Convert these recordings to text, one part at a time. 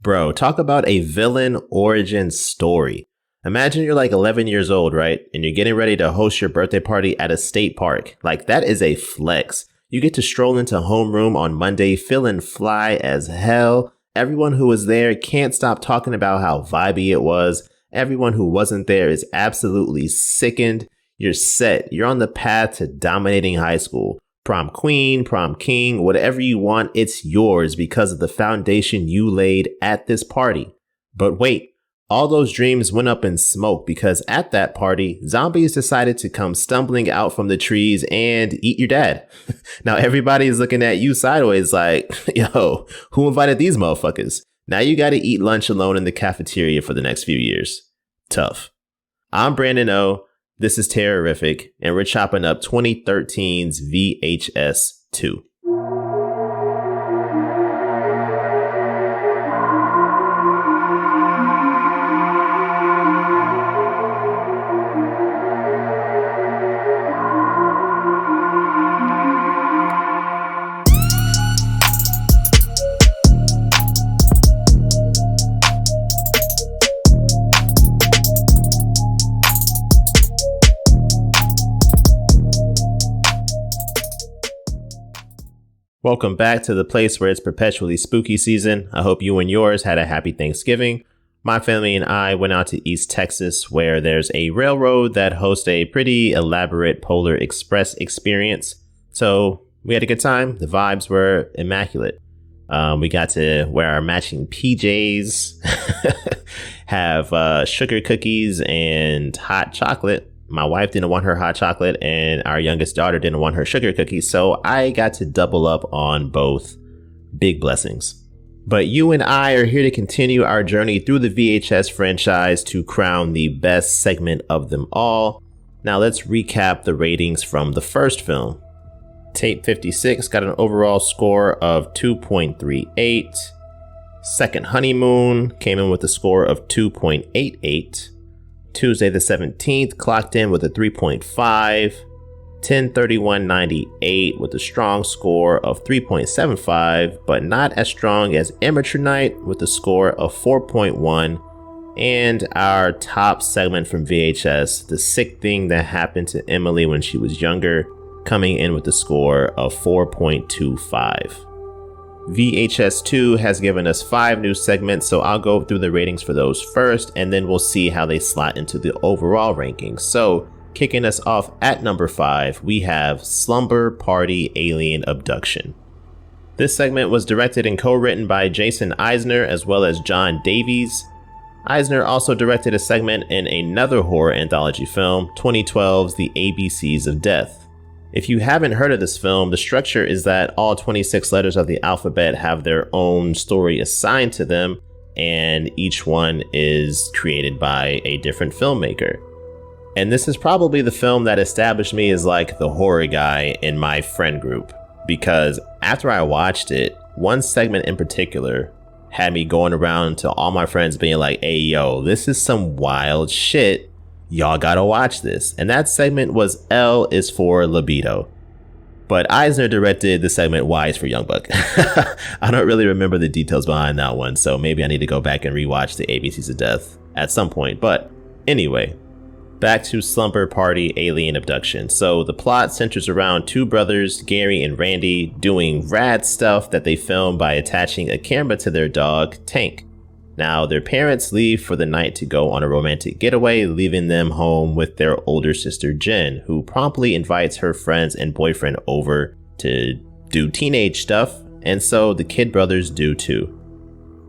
Bro, talk about a villain origin story. Imagine you're like 11 years old, right? And you're getting ready to host your birthday party at a state park. Like, that is a flex. You get to stroll into homeroom on Monday feeling fly as hell. Everyone who was there can't stop talking about how vibey it was. Everyone who wasn't there is absolutely sickened. You're set. You're on the path to dominating high school. Prom queen, prom king, whatever you want, it's yours because of the foundation you laid at this party. But wait, all those dreams went up in smoke because at that party, zombies decided to come stumbling out from the trees and eat your dad. Now everybody is looking at you sideways like, yo, who invited these motherfuckers? Now you gotta eat lunch alone in the cafeteria for the next few years. Tough. I'm Brandon O. This is Terrorific, and we're chopping up 2013's VHS 2. Welcome back to the place where it's perpetually spooky season. I hope you and yours had a happy Thanksgiving. My family and I went out to East Texas, where there's a railroad that hosts a pretty elaborate Polar Express experience. So we had a good time. The vibes were immaculate. We got to wear our matching PJs, have sugar cookies and hot chocolate. My wife didn't want her hot chocolate and our youngest daughter didn't want her sugar cookies. So I got to double up on both. Big blessings. But you and I are here to continue our journey through the VHS franchise to crown the best segment of them all. Now let's recap the ratings from the first film. Tape 56 got an overall score of 2.38. Second Honeymoon came in with a score of 2.88. Tuesday the 17th clocked in with a 3.5, 10/31/98 with a strong score of 3.75, but not as strong as Amateur Night with a score of 4.1, and our top segment from VHS, The Sick Thing That Happened to Emily When She Was Younger, coming in with a score of 4.25. VHS 2 has given us 5 new segments, so I'll go through the ratings for those first, and then we'll see how they slot into the overall rankings. So, kicking us off at number 5, we have Slumber Party Alien Abduction. This segment was directed and co-written by Jason Eisner as well as John Davies. Eisner also directed a segment in another horror anthology film, 2012's The ABCs of Death. If you haven't heard of this film, the structure is that all 26 letters of the alphabet have their own story assigned to them, and each one is created by a different filmmaker. And this is probably the film that established me as like the horror guy in my friend group, because after I watched it, one segment in particular had me going around to all my friends being like, hey, yo, this is some wild shit. Y'all gotta watch this. And that segment was L is for Libido. But Eisner directed the segment Y is for Young Buck. I don't really remember the details behind that one, so maybe I need to go back and rewatch the ABCs of Death at some point. But anyway, back to Slumber Party Alien Abduction. So the plot centers around two brothers, Gary and Randy, doing rad stuff that they film by attaching a camera to their dog, Tank. Now, their parents leave for the night to go on a romantic getaway, leaving them home with their older sister, Jen, who promptly invites her friends and boyfriend over to do teenage stuff, and so the Kid brothers do too.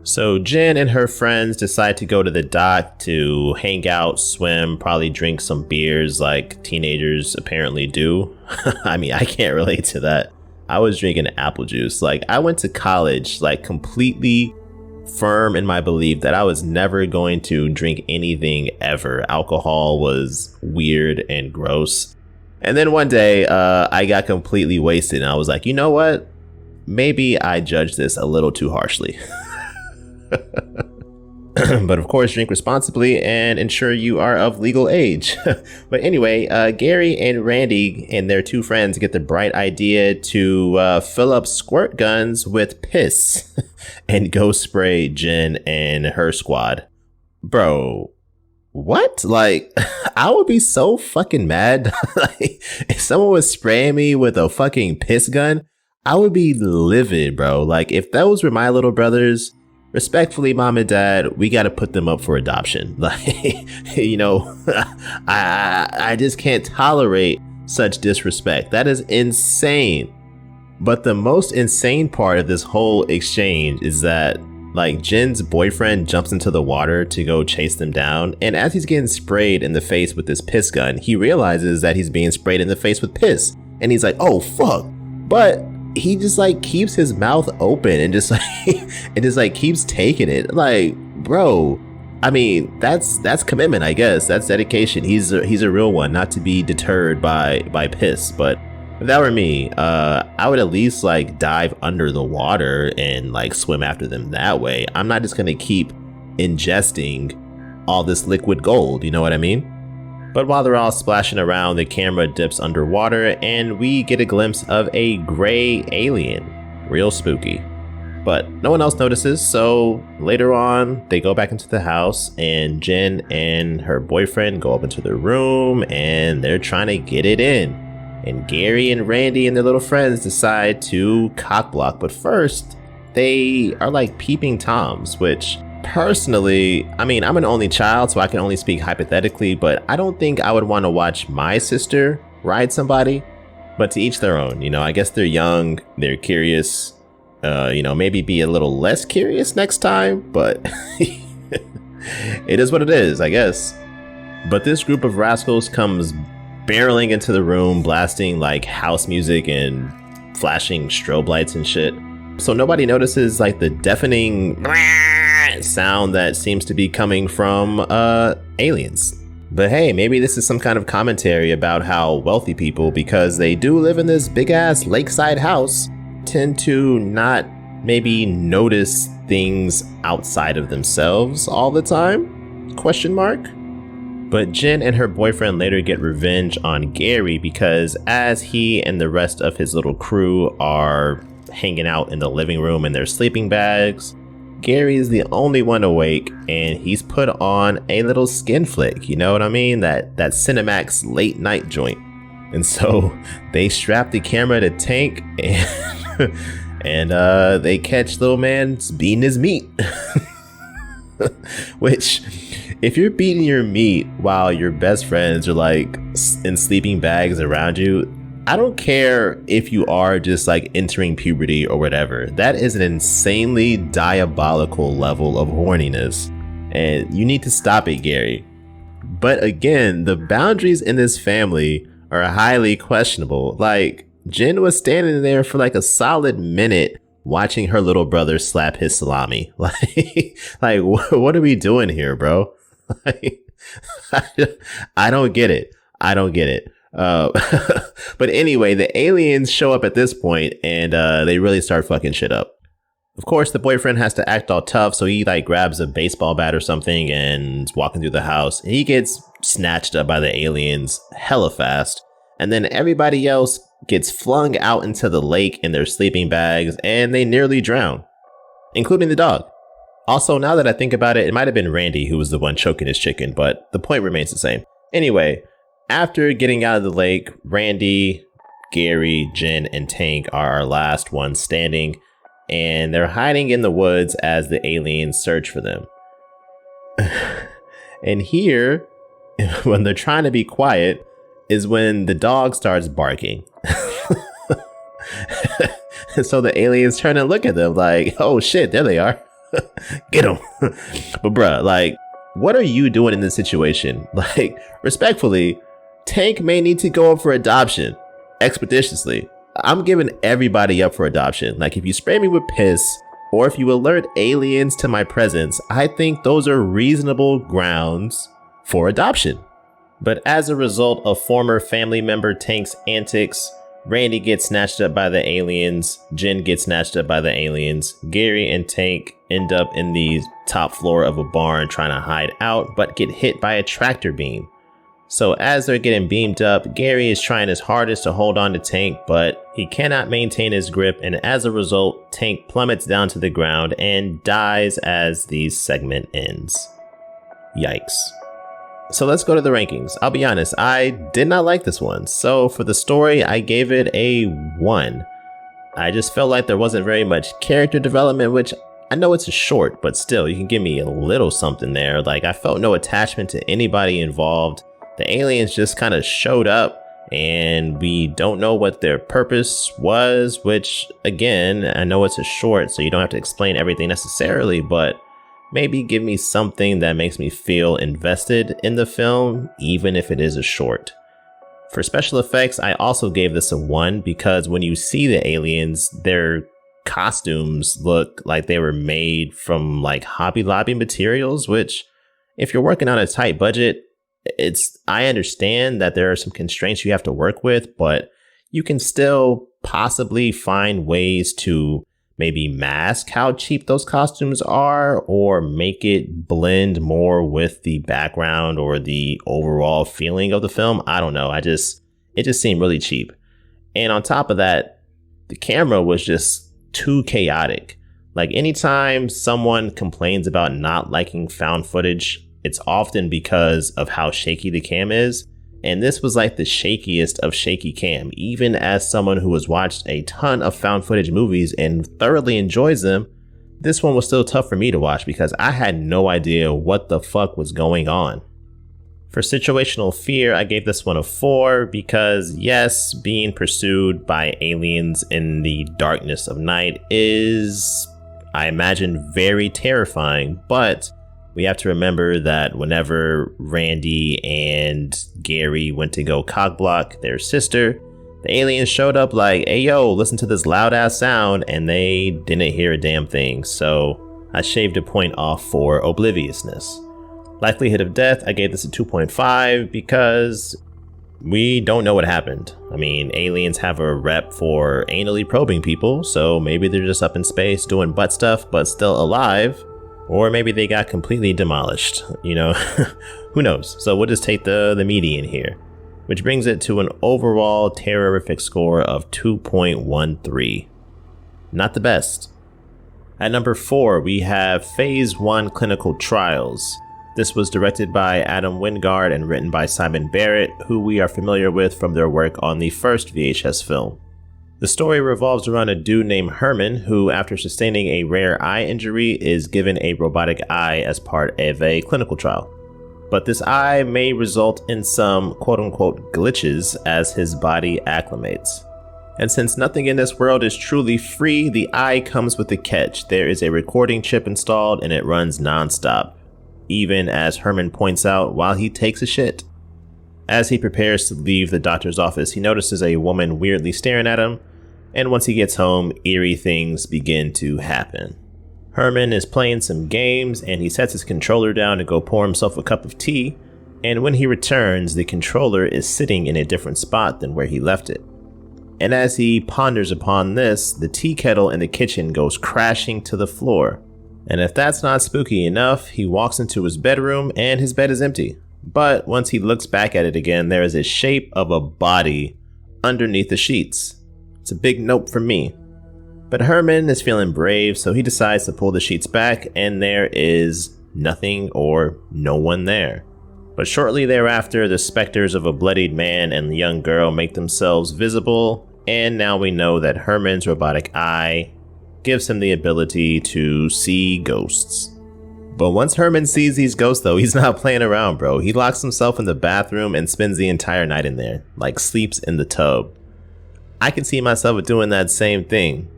So Jen and her friends decide to go to the dock to hang out, swim, probably drink some beers like teenagers apparently do. I mean, I can't relate to that. I was drinking apple juice. Like, I went to college, like, completely firm in my belief that I was never going to drink anything ever. Alcohol was weird and gross. And then one day, I got completely wasted and I was like, you know what? Maybe I judged this a little too harshly. But of course, drink responsibly and ensure you are of legal age. But anyway, Gary and Randy and their two friends get the bright idea to fill up squirt guns with piss and go spray Jen and her squad. Bro, what? Like, I would be so fucking mad. Like, if someone was spraying me with a fucking piss gun, I would be livid, bro. Like, if those were my little brothers, respectfully, mom and dad, we got to put them up for adoption. Like, you know, I just can't tolerate such disrespect. That is insane. But the most insane part of this whole exchange is that, like, Jen's boyfriend jumps into the water to go chase them down. And as he's getting sprayed in the face with this piss gun, he realizes that he's being sprayed in the face with piss. And he's like, oh, fuck. But he just like keeps his mouth open and just like keeps taking it. Like, bro, I mean, that's commitment, I guess. That's dedication. He's a real one, not to be deterred by piss. But if that were me, I would at least like dive under the water and like swim after them that way. I'm not just gonna keep ingesting all this liquid gold, you know what I mean? But while they're all splashing around, the camera dips underwater and we get a glimpse of a gray alien. Real spooky. But no one else notices, so later on, they go back into the house and Jen and her boyfriend go up into the room and they're trying to get it in. And Gary and Randy and their little friends decide to cockblock, but first, they are like peeping Toms, which personally, I mean, I'm an only child, so I can only speak hypothetically, but I don't think I would want to watch my sister ride somebody. But to each their own, you know, I guess they're young, they're curious, you know, maybe be a little less curious next time, but it is what it is, I guess. But this group of rascals comes barreling into the room, blasting like house music and flashing strobe lights and shit. So nobody notices like the deafening sound that seems to be coming from aliens. But hey, maybe this is some kind of commentary about how wealthy people, because they do live in this big ass lakeside house, tend to not maybe notice things outside of themselves all the time? Question mark. But Jen and her boyfriend later get revenge on Gary because as he and the rest of his little crew are hanging out in the living room in their sleeping bags, Gary is the only one awake and he's put on a little skin flick, you know what I mean? That Cinemax late night joint. And so they strap the camera to Tank and they catch little man beating his meat. Which, if you're beating your meat while your best friends are like in sleeping bags around you, I don't care if you are just like entering puberty or whatever. That is an insanely diabolical level of horniness. And you need to stop it, Gary. But again, the boundaries in this family are highly questionable. Like, Jen was standing there for like a solid minute watching her little brother slap his salami. Like what are we doing here, bro? Like, I don't get it. I don't get it. But anyway, the aliens show up at this point and they really start fucking shit up. Of course, the boyfriend has to act all tough, so he like grabs a baseball bat or something and is walking through the house. And he gets snatched up by the aliens hella fast. And then everybody else gets flung out into the lake in their sleeping bags and they nearly drown, including the dog. Also, now that I think about it, it might have been Randy who was the one choking his chicken, but the point remains the same. Anyway, after getting out of the lake, Randy, Gary, Jen, and Tank are our last ones standing, and they're hiding in the woods as the aliens search for them. And here, when they're trying to be quiet, is when the dog starts barking. So the aliens turn and look at them like, oh shit, there they are. Get them. But bruh, like, what are you doing in this situation? Like, respectfully, Tank may need to go up for adoption expeditiously. I'm giving everybody up for adoption. Like, if you spray me with piss or if you alert aliens to my presence, I think those are reasonable grounds for adoption. But as a result of former family member Tank's antics, Randy gets snatched up by the aliens, Jen gets snatched up by the aliens, Gary and Tank end up in these top floor of a barn trying to hide out, but get hit by a tractor beam. So as they're getting beamed up, Gary is trying his hardest to hold on to Tank, but he cannot maintain his grip, and as a result, Tank plummets down to the ground and dies as the segment ends. Yikes. So let's go to the rankings. I'll be honest, I did not like this one. So for the story, I gave it a 1. I just felt like there wasn't very much character development, which I know it's a short, but still, you can give me a little something there. Like, I felt no attachment to anybody involved. The aliens just kind of showed up and we don't know what their purpose was, which again, I know it's a short, so you don't have to explain everything necessarily, but maybe give me something that makes me feel invested in the film, even if it is a short. For special effects, I also gave this a 1 because when you see the aliens, their costumes look like they were made from like Hobby Lobby materials, which if you're working on a tight budget, I understand that there are some constraints you have to work with, but you can still possibly find ways to maybe mask how cheap those costumes are or make it blend more with the background or the overall feeling of the film. I don't know. It just seemed really cheap. And on top of that, the camera was just too chaotic. Like anytime someone complains about not liking found footage, it's often because of how shaky the cam is. And this was like the shakiest of shaky cam. Even as someone who has watched a ton of found footage movies and thoroughly enjoys them, this one was still tough for me to watch because I had no idea what the fuck was going on. For situational fear, I gave this one a 4 because yes, being pursued by aliens in the darkness of night is, I imagine, very terrifying, but we have to remember that whenever Randy and Gary went to go cockblock their sister, the aliens showed up like, hey yo, listen to this loud ass sound, and they didn't hear a damn thing. So I shaved a point off for obliviousness. Likelihood of death, I gave this a 2.5 because we don't know what happened. I mean, aliens have a rep for anally probing people, so maybe they're just up in space doing butt stuff but still alive. Or maybe they got completely demolished, you know, who knows? So we'll just take the median here, which brings it to an overall Terrorific score of 2.13. Not the best. At number 4, we have Phase 1 Clinical Trials. This was directed by Adam Wingard and written by Simon Barrett, who we are familiar with from their work on the first VHS film. The story revolves around a dude named Herman who, after sustaining a rare eye injury, is given a robotic eye as part of a clinical trial. But this eye may result in some quote-unquote glitches as his body acclimates. And since nothing in this world is truly free, the eye comes with a catch. There is a recording chip installed and it runs non-stop, even as Herman points out while he takes a shit. As he prepares to leave the doctor's office, he notices a woman weirdly staring at him, and once he gets home, eerie things begin to happen. Herman is playing some games, and he sets his controller down to go pour himself a cup of tea, and when he returns, the controller is sitting in a different spot than where he left it. And as he ponders upon this, the tea kettle in the kitchen goes crashing to the floor. And if that's not spooky enough, he walks into his bedroom, and his bed is empty. But once he looks back at it again, there is a shape of a body underneath the sheets. It's a big nope from me. But Herman is feeling brave, so he decides to pull the sheets back, and there is nothing or no one there. But shortly thereafter, the specters of a bloodied man and the young girl make themselves visible, and now we know that Herman's robotic eye gives him the ability to see ghosts. But once Herman sees these ghosts though, he's not playing around, bro. He locks himself in the bathroom and spends the entire night in there, like sleeps in the tub. I can see myself doing that same thing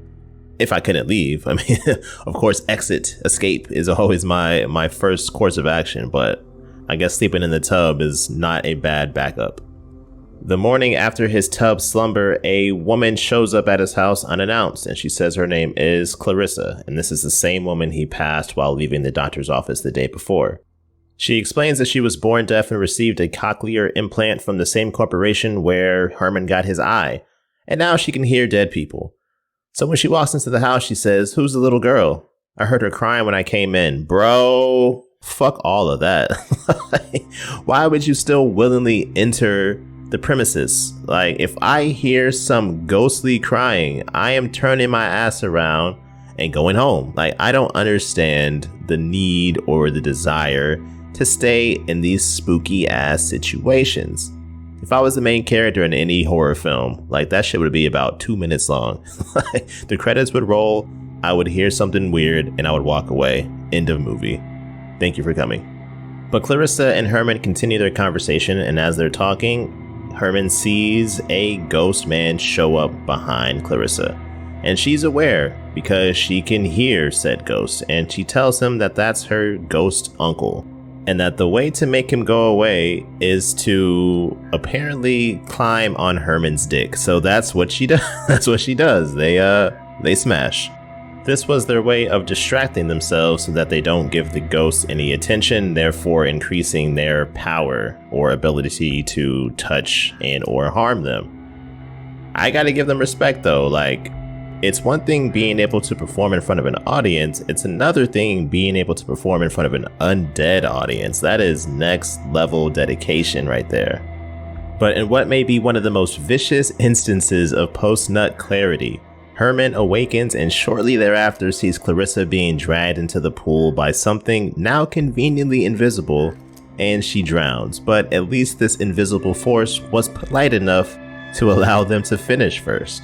if I couldn't leave. I mean, of course, escape is always my first course of action, but I guess sleeping in the tub is not a bad backup. The morning after his tub slumber, a woman shows up at his house unannounced, and she says her name is Clarissa, and this is the same woman he passed while leaving the doctor's office the day before. She explains that she was born deaf and received a cochlear implant from the same corporation where Herman got his eye, and now she can hear dead people. So when she walks into the house, she says, "Who's the little girl?" I heard her crying when I came in. Bro, fuck all of that. Why would you still willingly enter the premises? Like, if I hear some ghostly crying, I am turning my ass around and going home. Like, I don't understand the need or the desire to stay in these spooky ass situations. If I was the main character in any horror film, like, that shit would be about 2 minutes long. The credits would roll, I would hear something weird, and I would walk away. End of movie. Thank you for coming. But Clarissa and Herman continue their conversation, and as they're talking, Herman sees a ghost man show up behind Clarissa. And she's aware because she can hear said ghost, and she tells him that that's her ghost uncle, and that the way to make him go away is to apparently climb on Herman's dick. So that's what she does. That's what she does. They smash. This was their way of distracting themselves so that they don't give the ghosts any attention, therefore increasing their power or ability to touch and or harm them. I gotta give them respect though. Like, it's one thing being able to perform in front of an audience, it's another thing being able to perform in front of an undead audience. That is next level dedication right there. But in what may be one of the most vicious instances of post-nut clarity, Herman awakens and shortly thereafter sees Clarissa being dragged into the pool by something now conveniently invisible, and she drowns. But at least this invisible force was polite enough to allow them to finish first.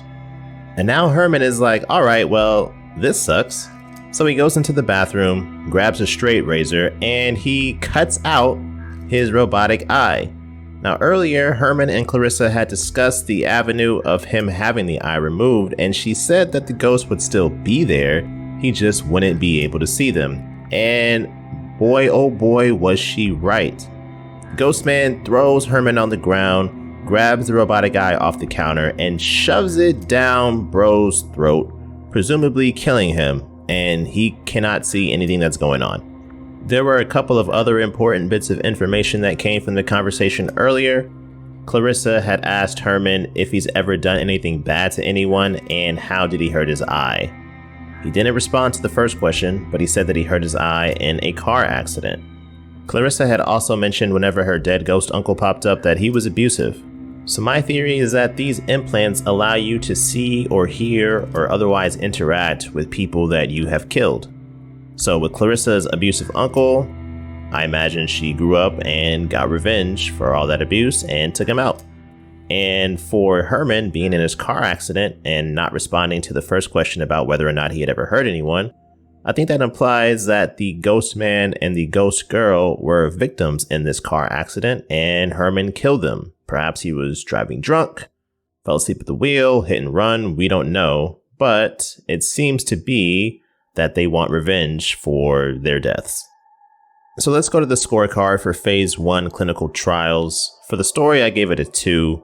And now Herman is like, alright, well, this sucks. So he goes into the bathroom, grabs a straight razor, and he cuts out his robotic eye. Now earlier, Herman and Clarissa had discussed the avenue of him having the eye removed, and she said that the ghost would still be there, he just wouldn't be able to see them. And boy oh boy was she right. Ghostman throws Herman on the ground, grabs the robotic eye off the counter, and shoves it down bro's throat, presumably killing him, and he cannot see anything that's going on. There were a couple of other important bits of information that came from the conversation earlier. Clarissa had asked Herman if he's ever done anything bad to anyone, and how did he hurt his eye. He didn't respond to the first question, but he said that he hurt his eye in a car accident. Clarissa had also mentioned whenever her dead ghost uncle popped up that he was abusive. So my theory is that these implants allow you to see or hear or otherwise interact with people that you have killed. So with Clarissa's abusive uncle, I imagine she grew up and got revenge for all that abuse and took him out. And for Herman being in his car accident and not responding to the first question about whether or not he had ever hurt anyone, I think that implies that the ghost man and the ghost girl were victims in this car accident and Herman killed them. Perhaps he was driving drunk, fell asleep at the wheel, hit and run, we don't know, but it seems to be that they want revenge for their deaths. So let's go to the scorecard for Phase 1 clinical trials. For the story, I gave it a 2.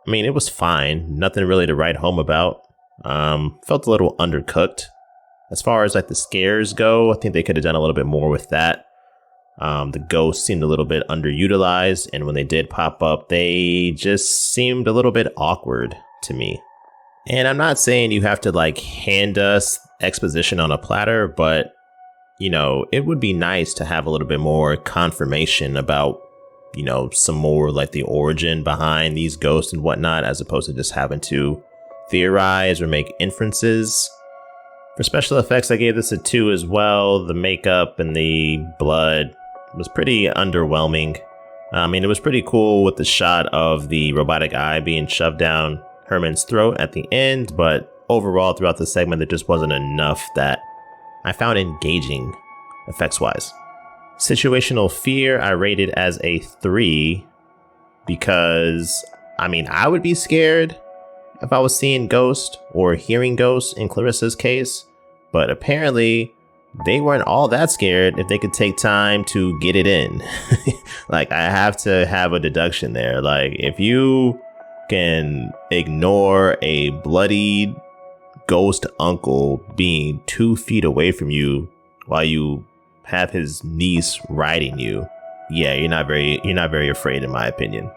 I mean, it was fine. Nothing really to write home about. Felt a little undercooked. As far as like the scares go, I think they could have done a little bit more with that. The ghosts seemed a little bit underutilized, and when they did pop up, they just seemed a little bit awkward to me. And I'm not saying you have to like hand us exposition on a platter, but you know, it would be nice to have a little bit more confirmation about, you know, some more like the origin behind these ghosts and whatnot, as opposed to just having to theorize or make inferences. For special effects, I gave this a 2 as well. The makeup and the blood was pretty underwhelming. I mean, it was pretty cool with the shot of the robotic eye being shoved down Herman's throat at the end, but overall throughout the segment, there just wasn't enough that I found engaging effects-wise. Situational fear, I rated as a 3 because, I mean, I would be scared if I was seeing ghosts or hearing ghosts in Clarissa's case, but apparently they weren't all that scared if they could take time to get it in. Like, I have to have a deduction there. Like, if you can ignore a bloodied ghost uncle being 2 feet away from you while you have his niece riding you, yeah, you're not very afraid, in my opinion.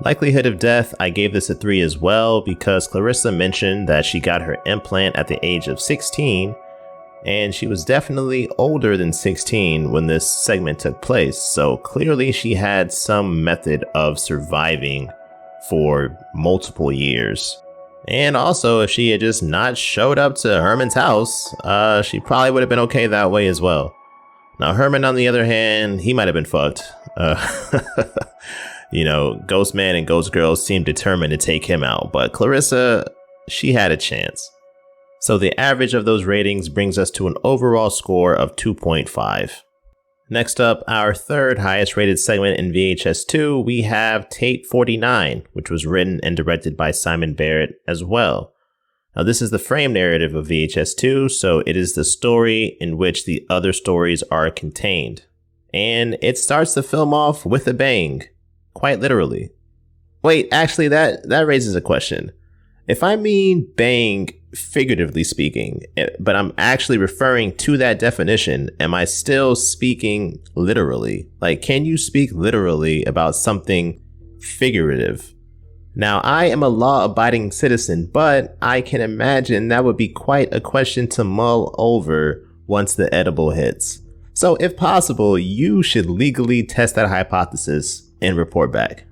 Likelihood of death, I gave this a 3 as well because Clarissa mentioned that she got her implant at the age of 16, and she was definitely older than 16 when this segment took place, so clearly she had some method of surviving for multiple years. And also, if she had just not showed up to Herman's house, she probably would have been okay that way as well. Now, Herman, on the other hand, he might have been fucked. Ghost Man and Ghost Girl seemed determined to take him out, but Clarissa, she had a chance. So the average of those ratings brings us to an overall score of 2.5. Next up, our third highest rated segment in VHS 2, we have Tape 49, which was written and directed by Simon Barrett as well. Now, this is the frame narrative of VHS 2, so it is the story in which the other stories are contained. And it starts the film off with a bang, quite literally. Wait, actually, that raises a question. If I mean bang, figuratively speaking, but I'm actually referring to that definition, am I still speaking literally? Like, can you speak literally about something figurative? Now, I am a law-abiding citizen, but I can imagine that would be quite a question to mull over once the edible hits. So if possible, you should legally test that hypothesis and report back.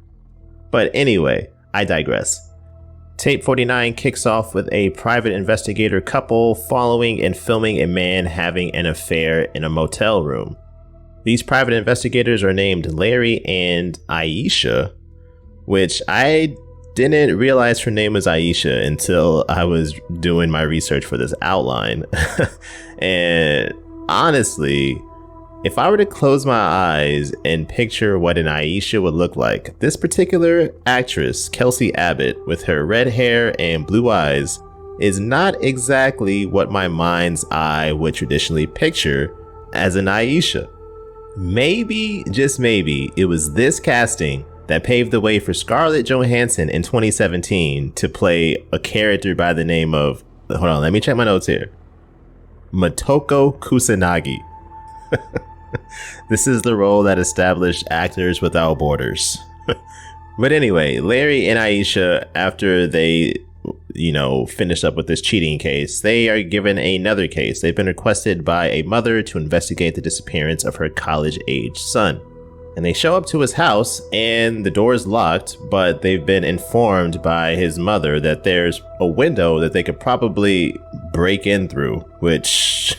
But anyway, I digress. Tape 49 kicks off with a private investigator couple following and filming a man having an affair in a motel room. These private investigators are named Larry and Aisha, which I didn't realize her name was Aisha until I was doing my research for this outline. And honestly, if I were to close my eyes and picture what an Aisha would look like, this particular actress, Kelsey Abbott, with her red hair and blue eyes, is not exactly what my mind's eye would traditionally picture as an Aisha. Maybe, just maybe, it was this casting that paved the way for Scarlett Johansson in 2017 to play a character by the name of, hold on, let me check my notes here, Motoko Kusanagi. This is the role that established Actors Without Borders. But anyway, Larry and Aisha, after they, finish up with this cheating case, they are given another case. They've been requested by a mother to investigate the disappearance of her college-age son. And they show up to his house and the door is locked, but they've been informed by his mother that there's a window that they could probably break in through, which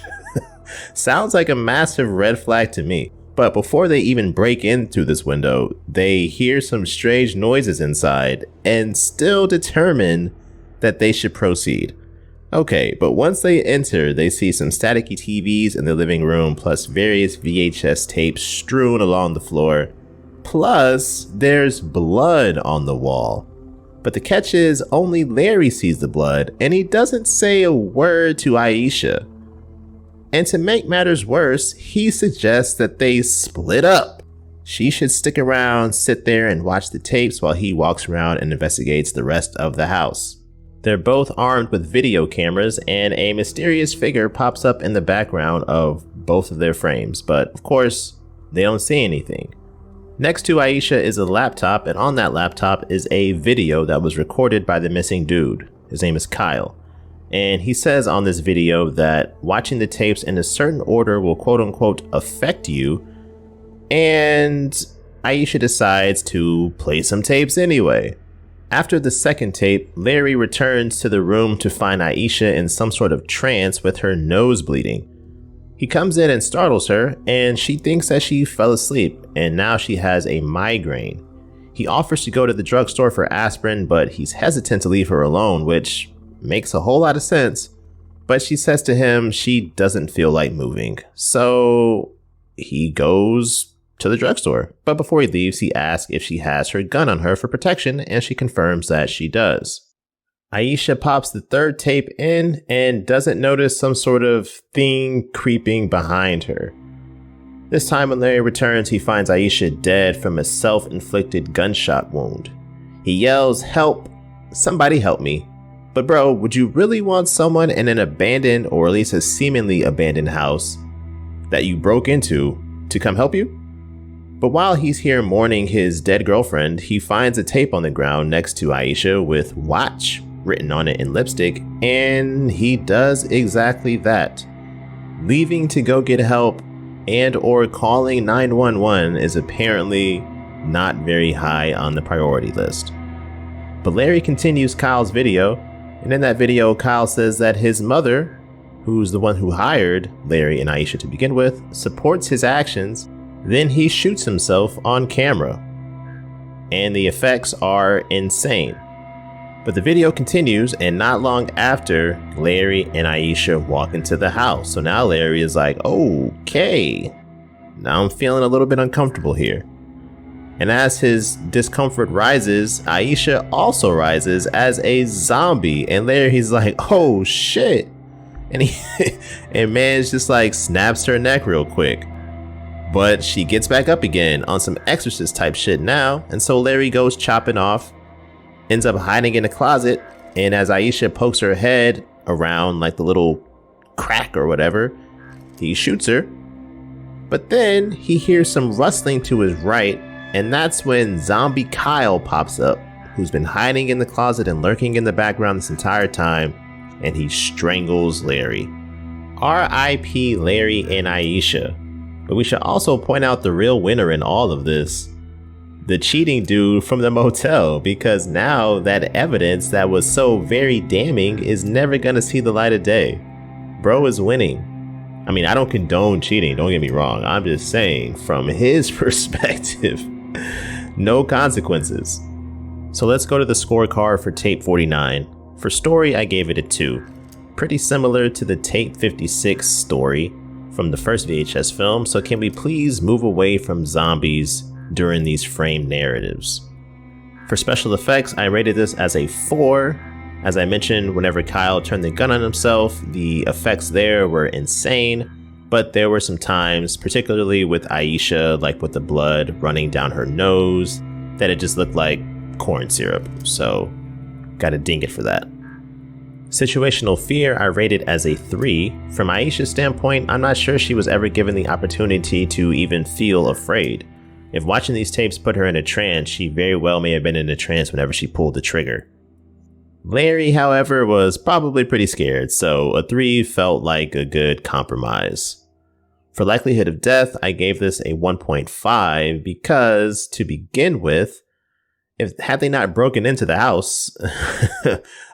sounds like a massive red flag to me. But before they even break in through this window, they hear some strange noises inside and still determine that they should proceed. Okay, but once they enter, they see some staticky TVs in the living room, plus various VHS tapes strewn along the floor. Plus, there's blood on the wall. But the catch is, only Larry sees the blood, and he doesn't say a word to Aisha. And to make matters worse, he suggests that they split up. She should stick around, sit there, and watch the tapes while he walks around and investigates the rest of the house. They're both armed with video cameras, and a mysterious figure pops up in the background of both of their frames, but of course, they don't see anything. Next to Aisha is a laptop, and on that laptop is a video that was recorded by the missing dude. His name is Kyle. And he says on this video that watching the tapes in a certain order will quote unquote affect you. And Aisha decides to play some tapes anyway. After the second tape, Larry returns to the room to find Aisha in some sort of trance with her nose bleeding. He comes in and startles her, and she thinks that she fell asleep, and now she has a migraine. He offers to go to the drugstore for aspirin, but he's hesitant to leave her alone, which makes a whole lot of sense. But she says to him she doesn't feel like moving, so he goes to the drugstore. But before he leaves, he asks if she has her gun on her for protection, and she confirms that she does. Aisha pops the third tape in and doesn't notice some sort of thing creeping behind her. This time when Larry returns, he finds Aisha dead from a self-inflicted gunshot wound. He yells, "Help! Somebody help me." But bro, would you really want someone in an abandoned, or at least a seemingly abandoned house that you broke into to come help you? But while he's here mourning his dead girlfriend, he finds a tape on the ground next to Aisha with "watch" written on it in lipstick, and he does exactly that. leaving to go get help and or calling 911 is apparently not very high on the priority list. But Larry continues Kyle's video, and in that video, Kyle says that his mother, who's the one who hired Larry and Aisha to begin with, supports his actions. Then he shoots himself on camera. And the effects are insane. But the video continues, and not long after, Larry and Aisha walk into the house. So now Larry is like, okay, now I'm feeling a little bit uncomfortable here. And as his discomfort rises, Aisha also rises as a zombie. And Larry's like, oh shit. And and Man's just like snaps her neck real quick. But she gets back up again on some exorcist type shit now. And so Larry goes chopping off, ends up hiding in a closet. And as Aisha pokes her head around like the little crack or whatever, he shoots her. But then he hears some rustling to his right. And that's when zombie Kyle pops up, who's been hiding in the closet and lurking in the background this entire time. And he strangles Larry. R.I.P. Larry and Aisha. But we should also point out the real winner in all of this, the cheating dude from the motel, because now that evidence that was so very damning is never gonna see the light of day. Bro is winning. I mean, I don't condone cheating, don't get me wrong. I'm just saying, from his perspective, no consequences. So let's go to the scorecard for tape 49. For story, I gave it a 2. Pretty similar to the tape 56 story from the first VHS film, so can we please move away from zombies during these framed narratives? For special effects, I rated this as a 4. As I mentioned, whenever Kyle turned the gun on himself, the effects there were insane, but there were some times, particularly with Aisha, like with the blood running down her nose, that it just looked like corn syrup, so gotta ding it for that. Situational fear, I rated as a 3. From Aisha's standpoint, I'm not sure she was ever given the opportunity to even feel afraid. If watching these tapes put her in a trance, she very well may have been in a trance whenever she pulled the trigger. Larry, however, was probably pretty scared, so a 3 felt like a good compromise. For likelihood of death, I gave this a 1.5 because, to begin with, had they not broken into the house,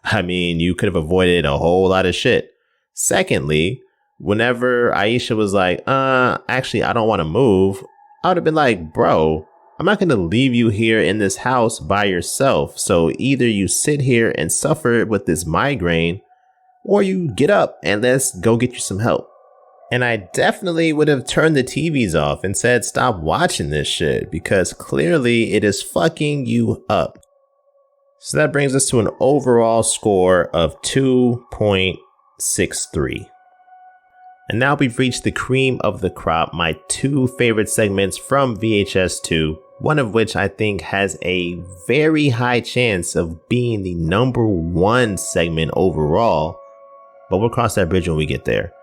I mean, you could have avoided a whole lot of shit. Secondly, whenever Aisha was like, actually, I don't want to move, I would have been like, bro, I'm not going to leave you here in this house by yourself. So either you sit here and suffer with this migraine, or you get up and let's go get you some help. And I definitely would have turned the TVs off and said, stop watching this shit, because clearly it is fucking you up. So that brings us to an overall score of 2.63. And now we've reached the cream of the crop, my 2 favorite segments from VHS 2, one of which I think has a very high chance of being the #1 segment overall, but we'll cross that bridge when we get there.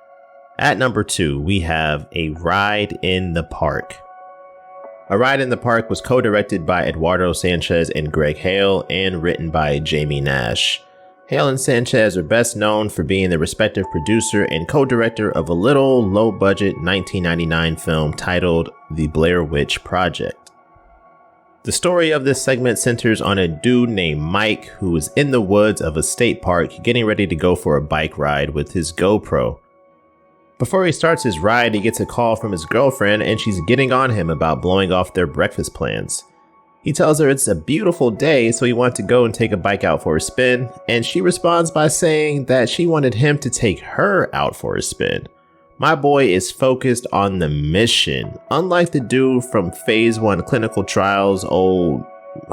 At number 2, we have A Ride in the Park. A Ride in the Park was co-directed by Eduardo Sanchez and Greg Hale and written by Jamie Nash. Hale and Sanchez are best known for being the respective producer and co-director of a little low-budget 1999 film titled The Blair Witch Project. The story of this segment centers on a dude named Mike who is in the woods of a state park getting ready to go for a bike ride with his GoPro. Before he starts his ride, he gets a call from his girlfriend and she's getting on him about blowing off their breakfast plans. He tells her it's a beautiful day, so he wants to go and take a bike out for a spin, and she responds by saying that she wanted him to take her out for a spin. My boy is focused on the mission. Unlike the dude from Phase 1 clinical trials, old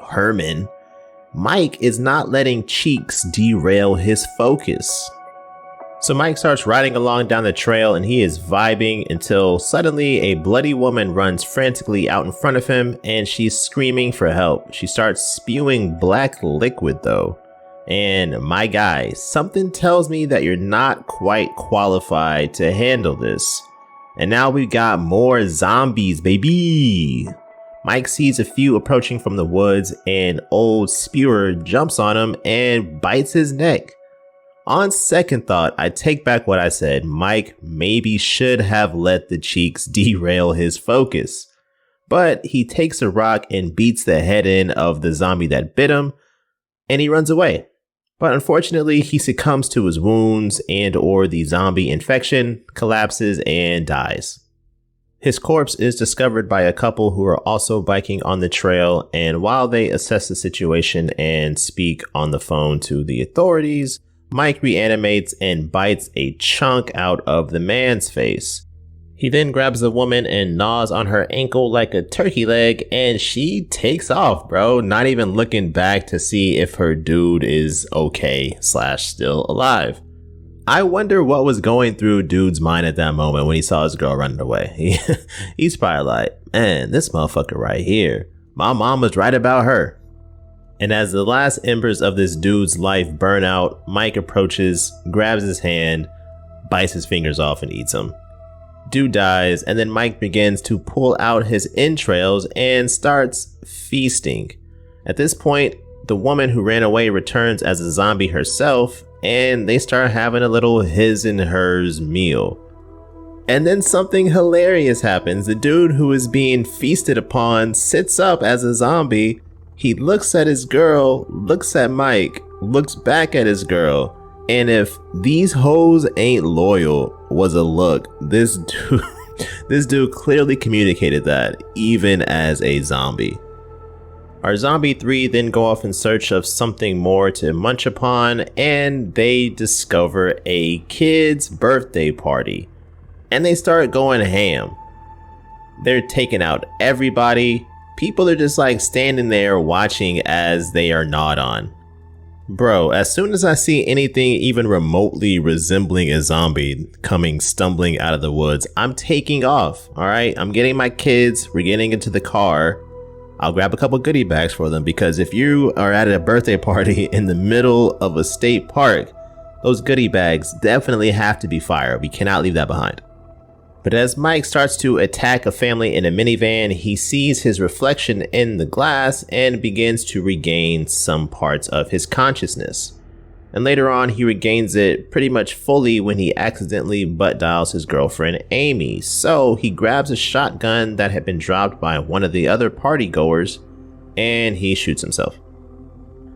Herman, Mike is not letting cheeks derail his focus. So Mike starts riding along down the trail and he is vibing until suddenly a bloody woman runs frantically out in front of him and she's screaming for help. She starts spewing black liquid though. And my guy, something tells me that you're not quite qualified to handle this. And now we've got more zombies, baby. Mike sees a few approaching from the woods and old Spewer jumps on him and bites his neck. On second thought, I take back what I said. Mike maybe should have let the cheeks derail his focus. But he takes a rock and beats the head in of the zombie that bit him, and he runs away. But unfortunately, he succumbs to his wounds and/or the zombie infection, collapses, and dies. His corpse is discovered by a couple who are also biking on the trail, and while they assess the situation and speak on the phone to the authorities, Mike reanimates and bites a chunk out of the man's face. He then grabs the woman and gnaws on her ankle like a turkey leg, and she takes off, bro, not even looking back to see if her dude is okay / still alive. I wonder what was going through dude's mind at that moment when he saw his girl running away. He's probably like, man, this motherfucker right here, my mom was right about her. And as the last embers of this dude's life burn out, Mike approaches, grabs his hand, bites his fingers off, and eats them. Dude dies, and then Mike begins to pull out his entrails and starts feasting. At this point, the woman who ran away returns as a zombie herself, and they start having a little his and hers meal. And then something hilarious happens. The dude who is being feasted upon sits up as a zombie. He looks at his girl, looks at Mike, looks back at his girl, and if these hoes ain't loyal was a look, this dude clearly communicated that, even as a zombie. Our zombie 3 then go off in search of something more to munch upon, and they discover a kid's birthday party, and they start going ham. They're taking out everybody. People are just like standing there watching as they are gnawed on. Bro, as soon as I see anything even remotely resembling a zombie coming stumbling out of the woods, I'm taking off, alright? I'm getting my kids, we're getting into the car. I'll grab a couple goodie bags for them, because if you are at a birthday party in the middle of a state park, those goodie bags definitely have to be fire. We cannot leave that behind. But as Mike starts to attack a family in a minivan, he sees his reflection in the glass and begins to regain some parts of his consciousness. And later on, he regains it pretty much fully when he accidentally butt dials his girlfriend, Amy. So he grabs a shotgun that had been dropped by one of the other party goers, and he shoots himself.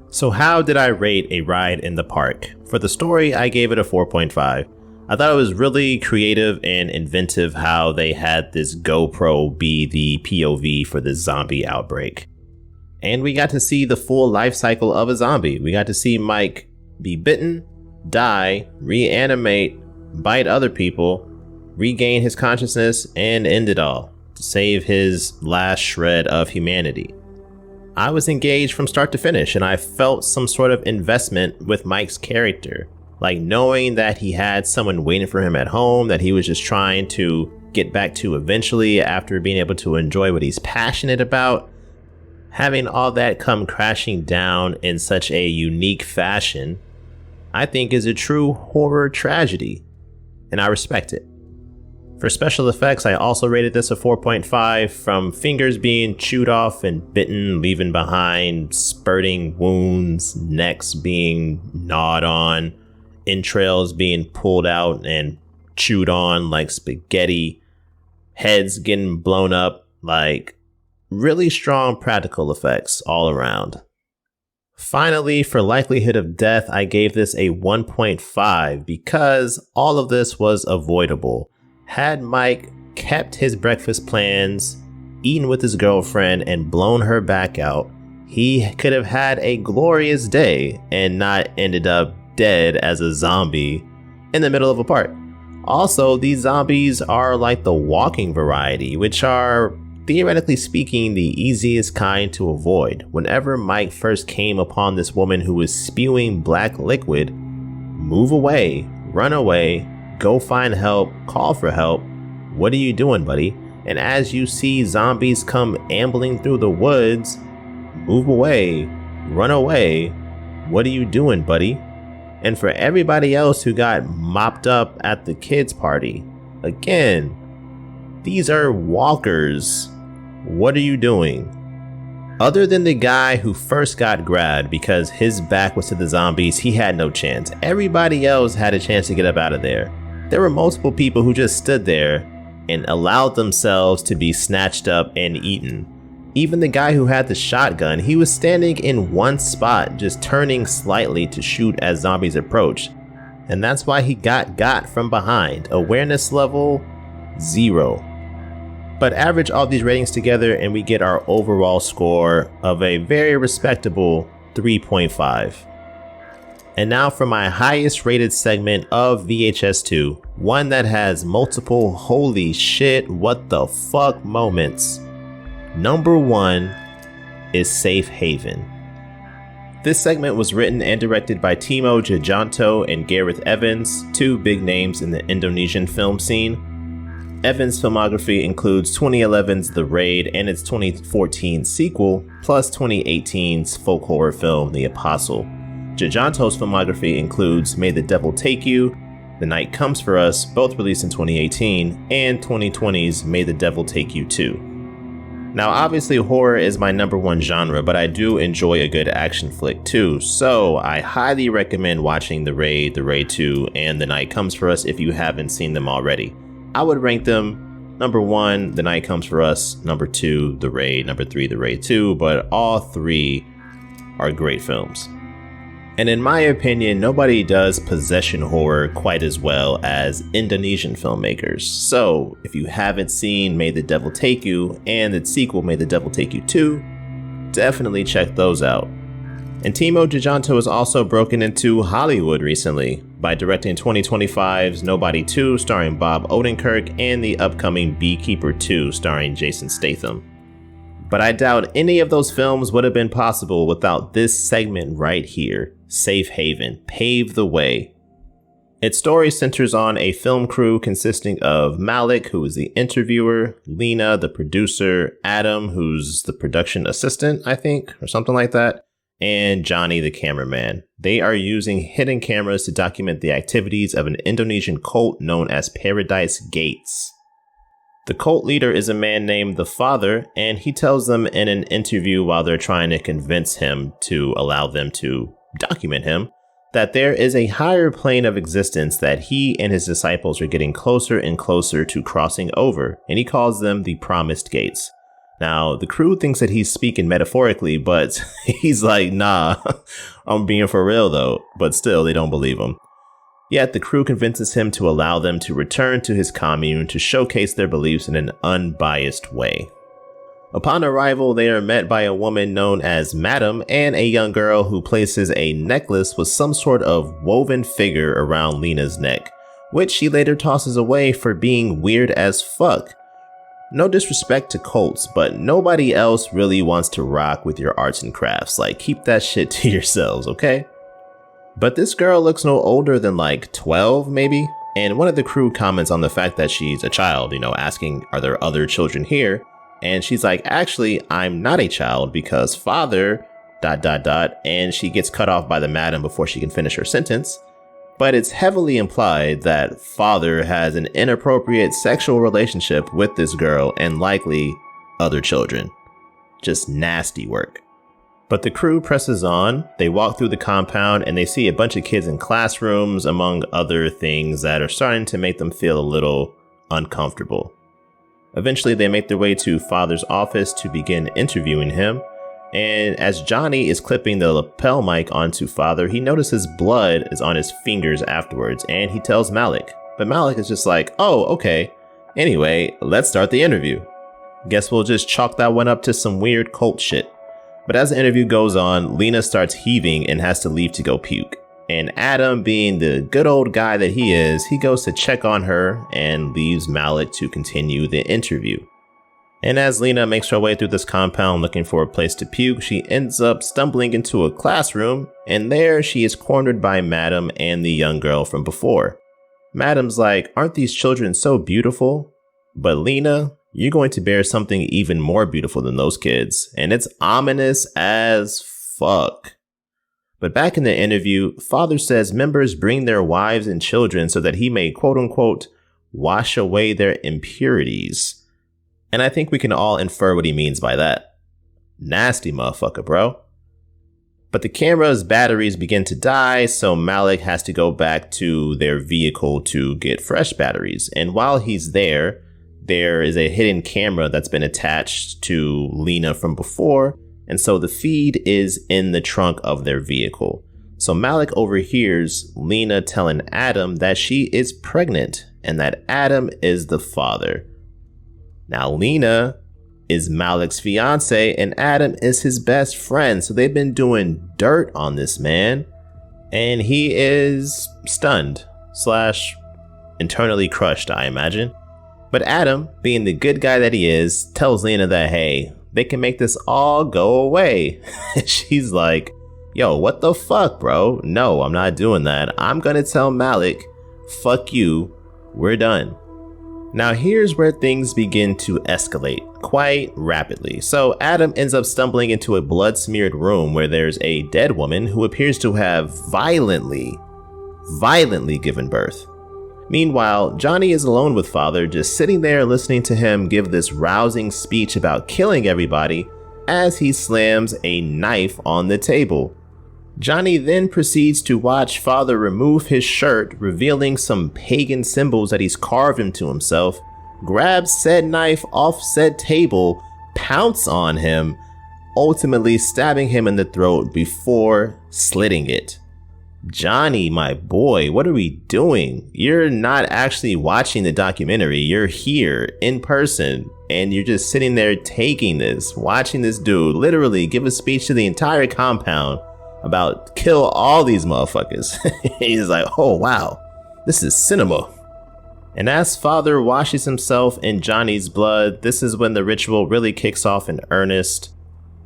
So how did I rate A Ride in the Park? For the story, I gave it a 4.5. I thought it was really creative and inventive how they had this GoPro be the POV for this zombie outbreak. And we got to see the full life cycle of a zombie. We got to see Mike be bitten, die, reanimate, bite other people, regain his consciousness, and end it all to save his last shred of humanity. I was engaged from start to finish, and I felt some sort of investment with Mike's character. Like knowing that he had someone waiting for him at home that he was just trying to get back to eventually after being able to enjoy what he's passionate about. Having all that come crashing down in such a unique fashion, I think is a true horror tragedy, and I respect it. For special effects, I also rated this a 4.5, from fingers being chewed off and bitten, leaving behind spurting wounds, necks being gnawed on, entrails being pulled out and chewed on like spaghetti, heads getting blown up, like really strong practical effects all around. Finally, for likelihood of death, I gave this a 1.5 because all of this was avoidable. Had Mike kept his breakfast plans, eaten with his girlfriend, and blown her back out, he could have had a glorious day and not ended up dead as a zombie in the middle of a park. Also, these zombies are like the walking variety, which are, theoretically speaking, the easiest kind to avoid. Whenever Mike first came upon this woman who was spewing black liquid, move away, run away, go find help, call for help. What are you doing, buddy? And as you see zombies come ambling through the woods, move away, run away. What are you doing, buddy? And for everybody else who got mopped up at the kids' party, again, these are walkers. What are you doing? Other than the guy who first got grabbed because his back was to the zombies, he had no chance. Everybody else had a chance to get up out of there. There were multiple people who just stood there and allowed themselves to be snatched up and eaten. Even the guy who had the shotgun, he was standing in one spot, just turning slightly to shoot as zombies approached. And that's why he got from behind. Awareness level, 0. But average all these ratings together and we get our overall score of a very respectable 3.5. And now for my highest rated segment of VHS 2, one that has multiple holy shit what the fuck moments. Number 1 is Safe Haven. This segment was written and directed by Timo Tjahjanto and Gareth Evans, 2 big names in the Indonesian film scene. Evans' filmography includes 2011's The Raid and its 2014 sequel, plus 2018's folk horror film The Apostle. Tjahjanto's filmography includes May the Devil Take You, The Night Comes for Us, both released in 2018, and 2020's May the Devil Take You 2. Now obviously horror is my number 1 genre, but I do enjoy a good action flick too, so I highly recommend watching The Raid 2, and The Night Comes for Us if you haven't seen them already. I would rank them number 1, The Night Comes for Us, number 2, The Raid, number 3, The Raid 2, but all 3 are great films. And in my opinion, nobody does possession horror quite as well as Indonesian filmmakers. So if you haven't seen May the Devil Take You and its sequel May the Devil Take You 2, definitely check those out. And Timo Tjahjanto has also broken into Hollywood recently by directing 2025's Nobody 2 starring Bob Odenkirk and the upcoming Beekeeper 2 starring Jason Statham. But I doubt any of those films would have been possible without this segment right here, Safe Haven, Pave the Way. Its story centers on a film crew consisting of Malik, who is the interviewer, Lena, the producer, Adam, who's the production assistant, I think, or something like that, and Johnny, the cameraman. They are using hidden cameras to document the activities of an Indonesian cult known as Paradise Gates. The cult leader is a man named the Father, and he tells them in an interview while they're trying to convince him to allow them to document him, that there is a higher plane of existence that he and his disciples are getting closer and closer to crossing over, and he calls them the Promised Gates. Now, the crew thinks that he's speaking metaphorically, but he's like, nah, I'm being for real though, but still they don't believe him. Yet the crew convinces him to allow them to return to his commune to showcase their beliefs in an unbiased way. Upon arrival, they are met by a woman known as Madam and a young girl who places a necklace with some sort of woven figure around Lena's neck, which she later tosses away for being weird as fuck. No disrespect to cults, but nobody else really wants to rock with your arts and crafts. Like, keep that shit to yourselves, okay? But this girl looks no older than like 12 maybe, and one of the crew comments on the fact that she's a child, asking, are there other children here? And she's like, actually, I'm not a child because father ... and she gets cut off by the madam before she can finish her sentence. But it's heavily implied that father has an inappropriate sexual relationship with this girl and likely other children. Just nasty work. But the crew presses on. They walk through the compound and they see a bunch of kids in classrooms, among other things that are starting to make them feel a little uncomfortable. Eventually, they make their way to father's office to begin interviewing him. And as Johnny is clipping the lapel mic onto father, he notices blood is on his fingers afterwards, and he tells Malik. But Malik is just like, oh, okay. Anyway, let's start the interview. Guess we'll just chalk that one up to some weird cult shit. But as the interview goes on, Lena starts heaving and has to leave to go puke. And Adam, being the good old guy that he is, he goes to check on her and leaves Malik to continue the interview. And as Lena makes her way through this compound looking for a place to puke, she ends up stumbling into a classroom, and there she is cornered by Madam and the young girl from before. Madam's like, aren't these children so beautiful? But Lena, you're going to bear something even more beautiful than those kids, and it's ominous as fuck. But back in the interview, father says members bring their wives and children so that he may quote unquote wash away their impurities. And I think we can all infer what he means by that. Nasty motherfucker, bro. But the camera's batteries begin to die, so Malik has to go back to their vehicle to get fresh batteries. And while he's there is a hidden camera that's been attached to Lena from before. And so the feed is in the trunk of their vehicle. So Malik overhears Lena telling Adam that she is pregnant and that Adam is the father. Now Lena is Malik's fiance and Adam is his best friend. So they've been doing dirt on this man and he is stunned / internally crushed, I imagine. But Adam, being the good guy that he is, tells Lena that, hey, they can make this all go away. She's like, yo, what the fuck, bro? No, I'm not doing that. I'm gonna tell Malik, fuck you, we're done. Now here's where things begin to escalate quite rapidly. So Adam ends up stumbling into a blood-smeared room where there's a dead woman who appears to have violently given birth. Meanwhile, Johnny is alone with Father, just sitting there listening to him give this rousing speech about killing everybody as he slams a knife on the table. Johnny then proceeds to watch Father remove his shirt, revealing some pagan symbols that he's carved into himself, grabs said knife off said table, pounce on him, ultimately stabbing him in the throat before slitting it. Johnny, my boy, what are we doing? You're not actually watching the documentary. You're here in person and you're just sitting there taking this, watching this dude literally give a speech to the entire compound about kill all these motherfuckers. He's like, oh wow, this is cinema. And as Father washes himself in Johnny's blood, this is when the ritual really kicks off in earnest.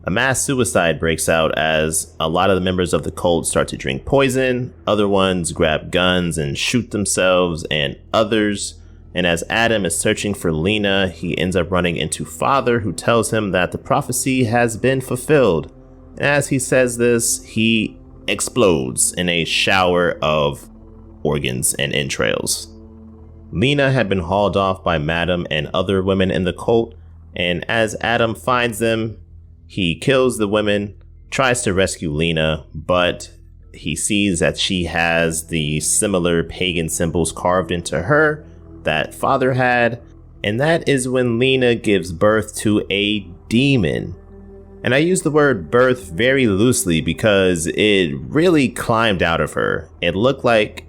A mass suicide breaks out as a lot of the members of the cult start to drink poison, other ones grab guns and shoot themselves and others. And as Adam is searching for Lena, he ends up running into Father, who tells him that the prophecy has been fulfilled. And as he says this, he explodes in a shower of organs and entrails. Lena had been hauled off by Madam and other women in the cult, and as Adam finds them, he kills the women, tries to rescue Lena, but he sees that she has the similar pagan symbols carved into her that Father had, and that is when Lena gives birth to a demon. And I use the word birth very loosely because it really climbed out of her. It looked like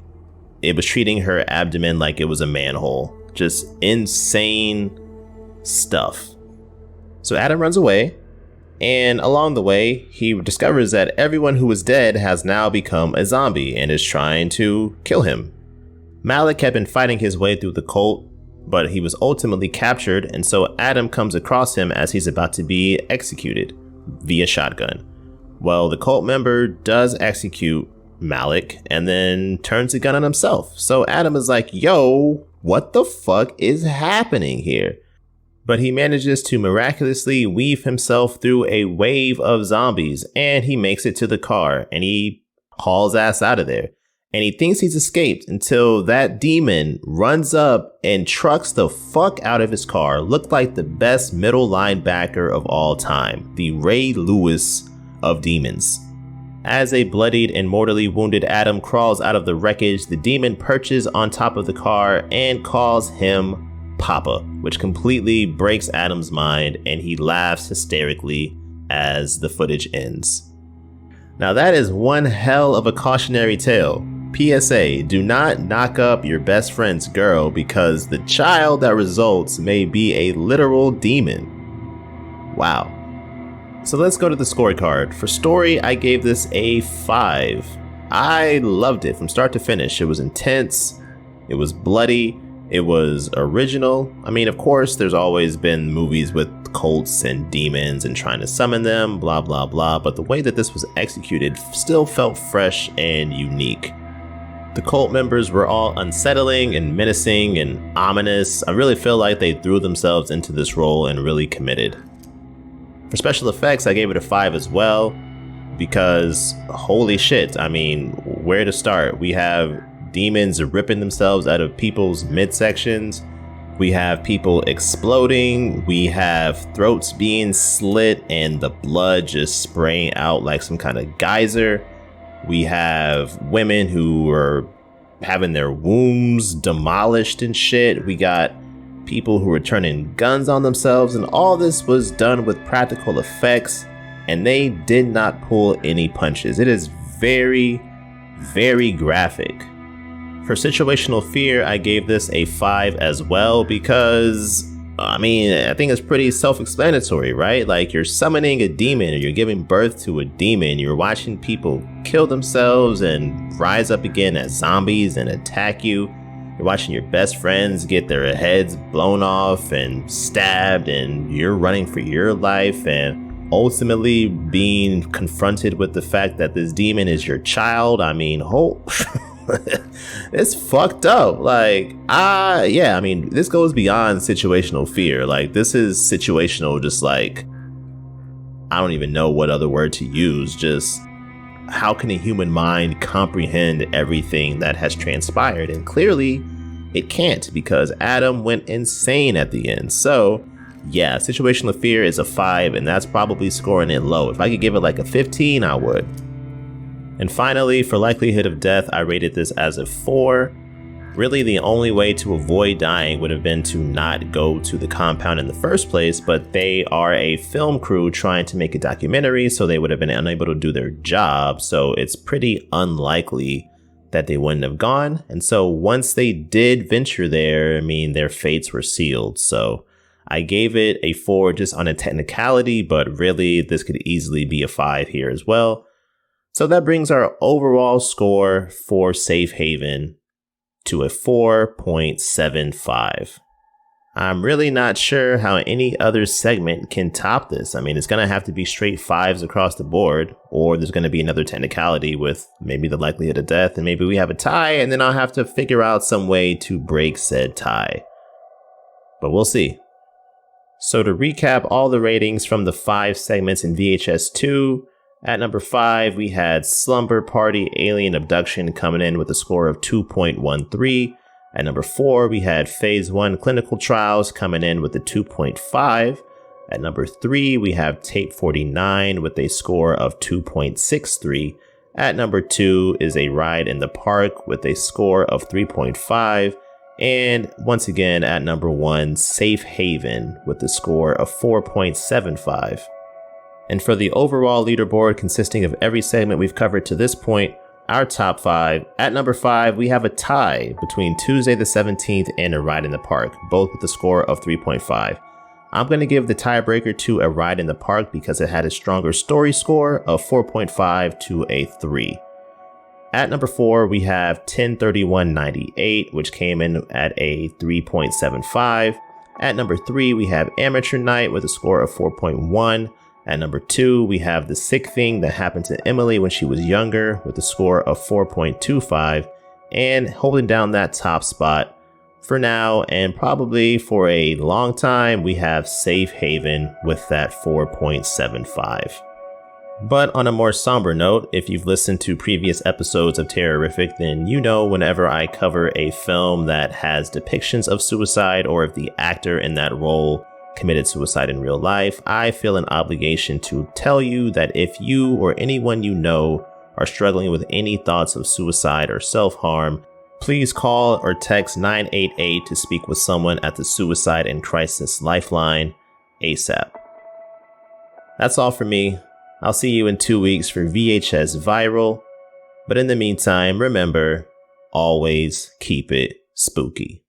it was treating her abdomen like it was a manhole. Just insane stuff. So Adam runs away. And along the way, he discovers that everyone who was dead has now become a zombie and is trying to kill him. Malik had been fighting his way through the cult, but he was ultimately captured, and so Adam comes across him as he's about to be executed via shotgun. Well, the cult member does execute Malik and then turns the gun on himself. So Adam is like, yo, what the fuck is happening here? But he manages to miraculously weave himself through a wave of zombies and he makes it to the car and he hauls ass out of there. And he thinks he's escaped until that demon runs up and trucks the fuck out of his car. Looked like the best middle linebacker of all time, the Ray Lewis of demons. As a bloodied and mortally wounded Adam crawls out of the wreckage, the demon perches on top of the car and calls him Papa, which completely breaks Adam's mind, and he laughs hysterically as the footage ends. Now that is one hell of a cautionary tale. PSA, do not knock up your best friend's girl because the child that results may be a literal demon. Wow. So let's go to the scorecard. For story, I gave this a 5. I loved it from start to finish. It was intense. It was bloody. It was original. I mean, of course, there's always been movies with cults and demons and trying to summon them, blah, blah, blah. But the way that this was executed still felt fresh and unique. The cult members were all unsettling and menacing and ominous. I really feel like they threw themselves into this role and really committed. For special effects, I gave it a 5 as well, because holy shit, I mean, where to start? We have demons ripping themselves out of people's midsections. We have people exploding. We have throats being slit and the blood just spraying out like some kind of geyser. We have women who are having their wombs demolished and shit. We got people who were turning guns on themselves, and all this was done with practical effects, and they did not pull any punches. It is very, very graphic. For situational fear, I gave this a 5 as well because, I think it's pretty self-explanatory, right? Like, you're summoning a demon or you're giving birth to a demon. You're watching people kill themselves and rise up again as zombies and attack you. You're watching your best friends get their heads blown off and stabbed, and you're running for your life and ultimately being confronted with the fact that this demon is your child. It's fucked up. This goes beyond situational fear. Like, this is situational, just like, I don't even know what other word to use. Just, how can a human mind comprehend everything that has transpired? And clearly it can't, because Adam went insane at the end. So yeah, situational fear is a 5, and that's probably scoring it low. If I could give it like a 15, I would. And finally, for likelihood of death, I rated this as a 4. Really, the only way to avoid dying would have been to not go to the compound in the first place, but they are a film crew trying to make a documentary, so they would have been unable to do their job. So it's pretty unlikely that they wouldn't have gone. And so once they did venture there, their fates were sealed. So I gave it a 4 just on a technicality, but really this could easily be a 5 here as well. So that brings our overall score for Safe Haven to a 4.75. I'm really not sure how any other segment can top this. It's going to have to be straight 5s across the board, or there's going to be another technicality with maybe the likelihood of death, and maybe we have a tie, and then I'll have to figure out some way to break said tie. But we'll see. So to recap all the ratings from the 5 segments in VHS 2, at number 5, we had Slumber Party Alien Abduction coming in with a score of 2.13. At number 4, we had Phase 1 Clinical Trials coming in with a 2.5. At number 3, we have Tape 49 with a score of 2.63. At number 2 is A Ride in the Park with a score of 3.5. And once again, at number 1, Safe Haven with a score of 4.75. And for the overall leaderboard consisting of every segment we've covered to this point, our top 5, at number 5, we have a tie between Tuesday the 17th and A Ride in the Park, both with a score of 3.5. I'm going to give the tiebreaker to A Ride in the Park because it had a stronger story score of 4.5 to a 3. At number 4, we have 10/31/98, which came in at a 3.75. At number 3, we have Amateur Night with a score of 4.1. At number 2, we have The Sick Thing That Happened to Emily When She Was Younger with a score of 4.25. And holding down that top spot for now and probably for a long time, we have Safe Haven with that 4.75. But on a more somber note, if you've listened to previous episodes of Terrorific, then you know whenever I cover a film that has depictions of suicide, or if the actor in that role committed suicide in real life, I feel an obligation to tell you that if you or anyone you know are struggling with any thoughts of suicide or self-harm, please call or text 988 to speak with someone at the Suicide and Crisis Lifeline ASAP. That's all for me. I'll see you in 2 weeks for VHS Viral. But in the meantime, remember, always keep it spooky.